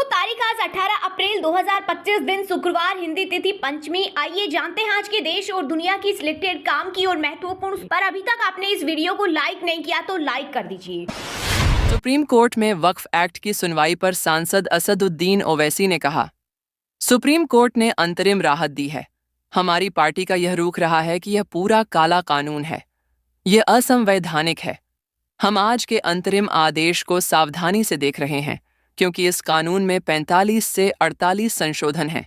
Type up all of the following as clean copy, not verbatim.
तारीख आज 18 अप्रैल 2025 दिन शुक्रवार, हिंदी तिथि पंचमी। आइए जानते हैं आज के देश और दुनिया की सिलेक्टेड काम की और महत्वपूर्ण। पर अभी तक आपने इस वीडियो को लाइक नहीं किया तो लाइक कर दीजिए। सुप्रीम कोर्ट में वक्फ एक्ट की सुनवाई पर सांसद असदुद्दीन ओवैसी ने कहा, सुप्रीम कोर्ट ने अंतरिम राहत दी है। हमारी पार्टी का यह रुख रहा है कि यह पूरा काला कानून है, यह असंवैधानिक है। हम आज के अंतरिम आदेश को सावधानी से देख रहे हैं क्योंकि इस कानून में 45 से 48 संशोधन हैं।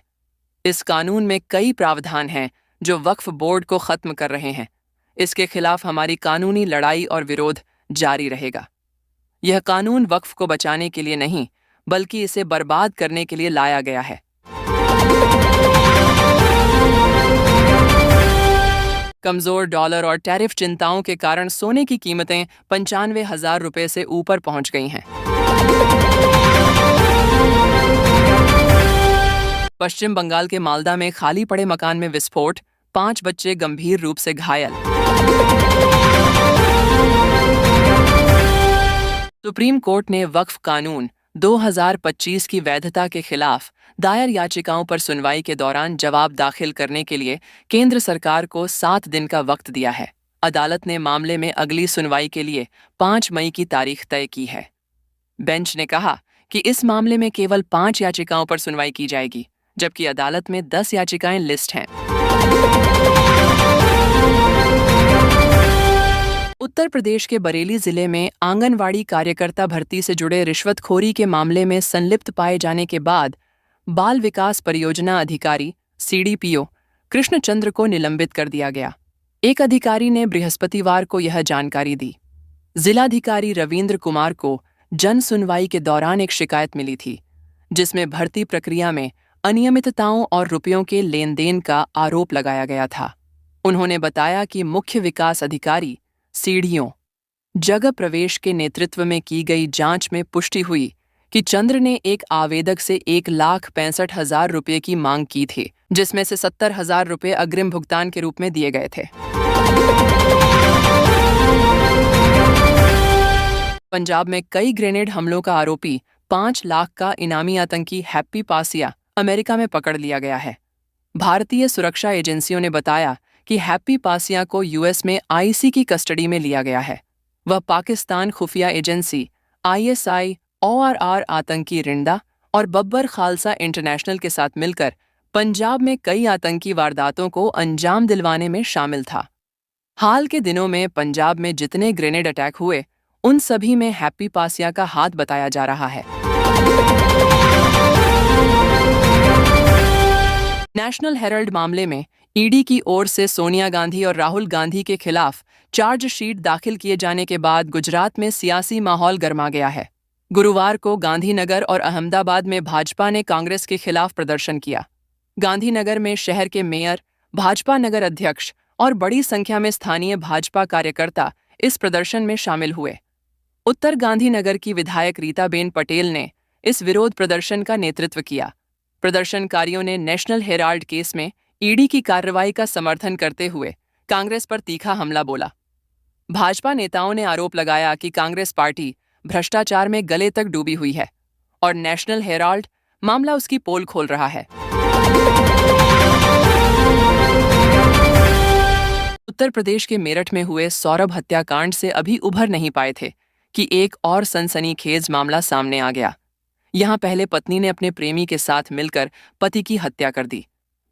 इस कानून में कई प्रावधान हैं जो वक्फ बोर्ड को खत्म कर रहे हैं। इसके खिलाफ हमारी कानूनी लड़ाई और विरोध जारी रहेगा। यह कानून वक्फ को बचाने के लिए नहीं बल्कि इसे बर्बाद करने के लिए लाया गया है। कमजोर डॉलर और टैरिफ चिंताओं के कारण सोने की कीमतें 95,000 रुपये से ऊपर पहुंच गई हैं। पश्चिम बंगाल के मालदा में खाली पड़े मकान में विस्फोट, 5 बच्चे गंभीर रूप से घायल। सुप्रीम कोर्ट ने वक्फ कानून 2025 की वैधता के खिलाफ दायर याचिकाओं पर सुनवाई के दौरान जवाब दाखिल करने के लिए केंद्र सरकार को 7 दिन का वक्त दिया है। अदालत ने मामले में अगली सुनवाई के लिए 5 मई की तारीख तय की है। बेंच ने कहा कि इस मामले में केवल 5 याचिकाओं पर सुनवाई की जाएगी, जबकि अदालत में 10 याचिकाएं लिस्ट हैं। उत्तर प्रदेश के बरेली जिले में आंगनवाड़ी कार्यकर्ता भर्ती से जुड़े रिश्वतखोरी के मामले में संलिप्त पाए जाने के बाद बाल विकास परियोजना अधिकारी (CDPO) कृष्णचंद्र को निलंबित कर दिया गया। एक अधिकारी ने बृहस्पतिवार को यह जानकारी दी। जिलाधिकारी रविंद्र कुमार को जन सुनवाई के दौरान एक शिकायत मिली थी जिसमें भर्ती प्रक्रिया में अनियमितताओं और रुपयों के लेन देन का आरोप लगाया गया था। उन्होंने बताया कि मुख्य विकास अधिकारी (CDO) जगह प्रवेश के नेतृत्व में की गई जांच में पुष्टि हुई कि चंद्र ने एक आवेदक से 1,65,000 रुपये की मांग की थी, जिसमें से 70,000 रुपये अग्रिम भुगतान के रूप में दिए गए थे। पंजाब में कई ग्रेनेड हमलों का आरोपी 5 लाख का इनामी आतंकी हैप्पी पासिया अमेरिका में पकड़ लिया गया है। भारतीय सुरक्षा एजेंसियों ने बताया कि हैप्पी पासिया को यूएस में IC की कस्टडी में लिया गया है। वह पाकिस्तान खुफिया एजेंसी ISI ORR आतंकी रिंडा और बब्बर खालसा इंटरनेशनल के साथ मिलकर पंजाब में कई आतंकी वारदातों को अंजाम दिलवाने में शामिल था। हाल के दिनों में पंजाब में जितने ग्रेनेड अटैक हुए उन सभी में हैप्पी पासिया का हाथ बताया जा रहा है। नेशनल हेराल्ड मामले में ईडी की ओर से सोनिया गांधी और राहुल गांधी के खिलाफ चार्जशीट दाखिल किए जाने के बाद गुजरात में सियासी माहौल गर्मा गया है। गुरुवार को गांधीनगर और अहमदाबाद में भाजपा ने कांग्रेस के खिलाफ प्रदर्शन किया। गांधीनगर में शहर के मेयर, भाजपा नगर अध्यक्ष और बड़ी संख्या में स्थानीय भाजपा कार्यकर्ता इस प्रदर्शन में शामिल हुए। उत्तर गांधीनगर की विधायक रीताबेन पटेल ने इस विरोध प्रदर्शन का नेतृत्व किया। प्रदर्शनकारियों ने नेशनल हेराल्ड केस में ईडी की कार्रवाई का समर्थन करते हुए कांग्रेस पर तीखा हमला बोला। भाजपा नेताओं ने आरोप लगाया कि कांग्रेस पार्टी भ्रष्टाचार में गले तक डूबी हुई है और नेशनल हेराल्ड मामला उसकी पोल खोल रहा है। उत्तर प्रदेश के मेरठ में हुए सौरभ हत्याकांड से अभी उभर नहीं पाए थे कि एक और सनसनीखेज मामला सामने आ गया। यहां पहले पत्नी ने अपने प्रेमी के साथ मिलकर पति की हत्या कर दी।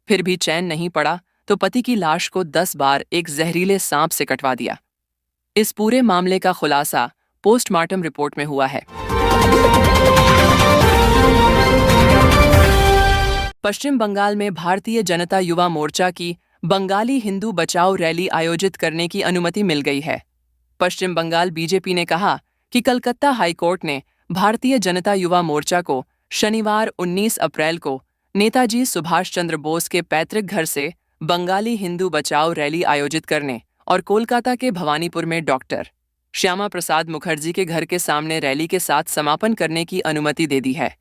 फिर भी चैन नहीं पड़ा तो पति की लाश को 10 बार एक जहरीले सांप से कटवा दिया। इस पूरे मामले का खुलासा पोस्टमार्टम रिपोर्ट में हुआ है। पश्चिम बंगाल में भारतीय जनता युवा मोर्चा की बंगाली हिंदू बचाओ रैली आयोजित करने की अनुमति मिल गई है। पश्चिम बंगाल बीजेपी ने कहा कि कलकत्ता हाईकोर्ट ने भारतीय जनता युवा मोर्चा को शनिवार 19 अप्रैल को नेताजी सुभाष चंद्र बोस के पैतृक घर से बंगाली हिंदू बचाओ रैली आयोजित करने और कोलकाता के भवानीपुर में डॉक्टर श्यामा प्रसाद मुखर्जी के घर के सामने रैली के साथ समापन करने की अनुमति दे दी है।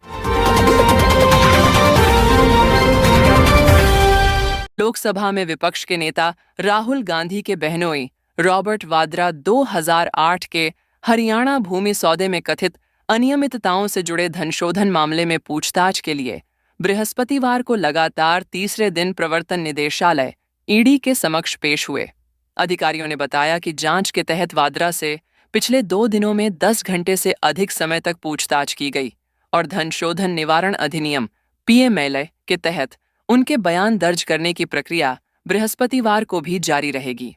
लोकसभा में विपक्ष के नेता राहुल गांधी के बहनोई रॉबर्ट वाड्रा 2008 के हरियाणा भूमि सौदे में कथित अनियमितताओं से जुड़े धनशोधन मामले में पूछताछ के लिए बृहस्पतिवार को लगातार तीसरे दिन प्रवर्तन निदेशालय ईडी के समक्ष पेश हुए। अधिकारियों ने बताया कि जांच के तहत वाद्रा से पिछले 2 दिनों में 10 घंटे से अधिक समय तक पूछताछ की गई और धनशोधन निवारण अधिनियम पीएमएलए के तहत उनके बयान दर्ज करने की प्रक्रिया बृहस्पतिवार को भी जारी रहेगी।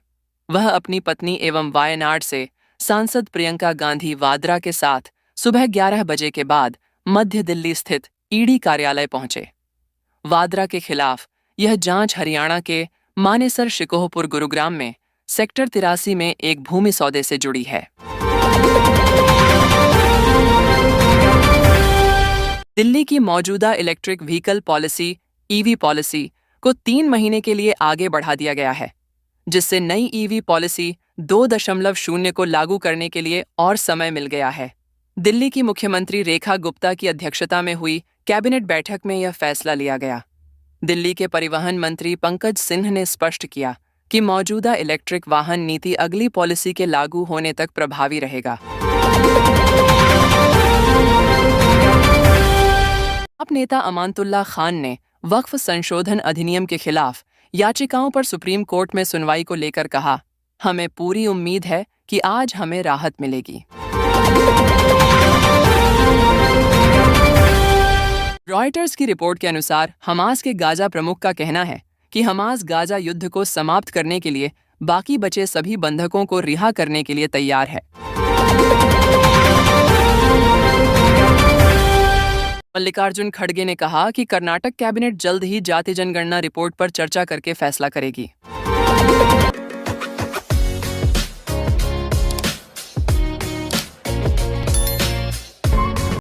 वह अपनी पत्नी एवं वायनाड से सांसद प्रियंका गांधी वाद्रा के साथ सुबह 11 बजे के बाद मध्य दिल्ली स्थित ईडी कार्यालय पहुंचे। वाद्रा के खिलाफ यह जांच हरियाणा के मानेसर शिकोहपुर गुरुग्राम में सेक्टर 83 में एक भूमि सौदे से जुड़ी है। दिल्ली की मौजूदा electric vehicle policy EV policy को 3 महीने के लिए आगे बढ़ा दिया गया है, जिससे नई ईवी पॉलिसी 2.0 को लागू करने के लिए और समय मिल गया है। दिल्ली की मुख्यमंत्री रेखा गुप्ता की अध्यक्षता में हुई कैबिनेट बैठक में यह फैसला लिया गया। दिल्ली के परिवहन मंत्री पंकज सिंह ने स्पष्ट किया कि मौजूदा इलेक्ट्रिक वाहन नीति अगली पॉलिसी के लागू होने तक प्रभावी रहेगा। आप नेता अमानतुल्लाह खान ने वक्फ संशोधन अधिनियम के खिलाफ याचिकाओं पर सुप्रीम कोर्ट में सुनवाई को लेकर कहा, हमें पूरी उम्मीद है कि आज हमें राहत मिलेगी। रॉयटर्स की रिपोर्ट के अनुसार हमास के गाजा प्रमुख का कहना है कि हमास गाजा युद्ध को समाप्त करने के लिए बाकी बचे सभी बंधकों को रिहा करने के लिए तैयार है। मल्लिकार्जुन खड़गे ने कहा कि कर्नाटक कैबिनेट जल्द ही जाति जनगणना रिपोर्ट पर चर्चा करके फैसला करेगी।